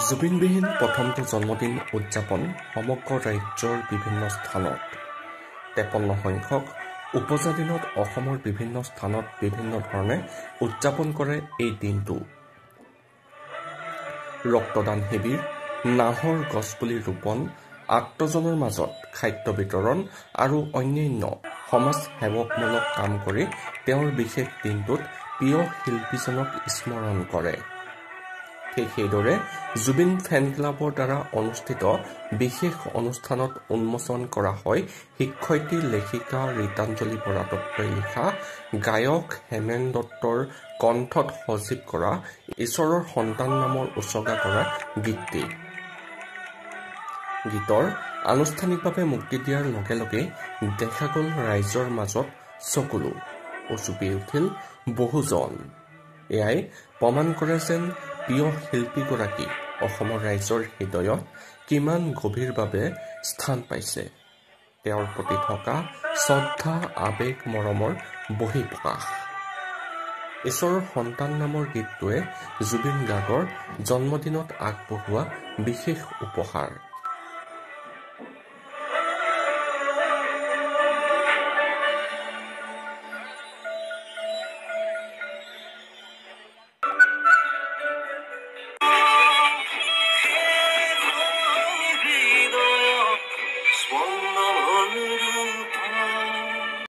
জুবিনবিহীন প্ৰথমটো জন্মদিন উদযাপন সমগ্ৰ ৰাজ্যৰ বিভিন্ন স্থানত 53 সংখ্যক উপজাতিনত অসমৰ বিভিন্ন স্থানত বিভিন্ন ধৰণে উদযাপন কৰে এই দিনটো। ৰক্তদান শিবিৰ, নাহৰ গছপুলি ৰোপণ, আত্মজনৰ মাজত খাদ্য বিতৰণ আৰু অন্যান্য সমাজ সেৱকমূলক কাম কৰি তেওঁৰ বিশেষ দিনটোত প্ৰিয় শিল্পীজনক স্মৰণ কৰে। ঠিক সেইদৰে জুবিন ফেন ক্লাবৰ দ্বাৰা অনুষ্ঠিত বিশেষ অনুষ্ঠানত উন্মোচন কৰা হয় শিক্ষয়িত্ৰী লেখিকা ৰীতাঞ্জলি বৰাদত্তই লিখা গায়ক হেমেন দত্তৰ কণ্ঠত সজীৱ কৰা ঈশ্বৰৰ সন্তান নামৰ উচৰ্গা কৰা গীতটি। গীতৰ আনুষ্ঠানিকভাৱে মুক্তি দিয়াৰ লগে লগে দেখা গ'ল ৰাইজৰ মাজত চকুলো উচুপি উঠিল বহুজন। এয়াই প্ৰমাণ কৰে যেন প্ৰিয় শিল্পীগৰাকী অসমৰ ৰাইজৰ হৃদয়ত কিমান গভীৰভাৱে স্থান পাইছে। তেওঁৰ প্ৰতি থকা শ্ৰদ্ধা আবেগ মৰমৰ বহিঃপ্ৰকাশ। ঈশ্বৰৰ সন্তান নামৰ গীতটোৱে জুবিন গাৰ্গৰ জন্মদিনত আগবঢ়োৱা বিশেষ উপহাৰ।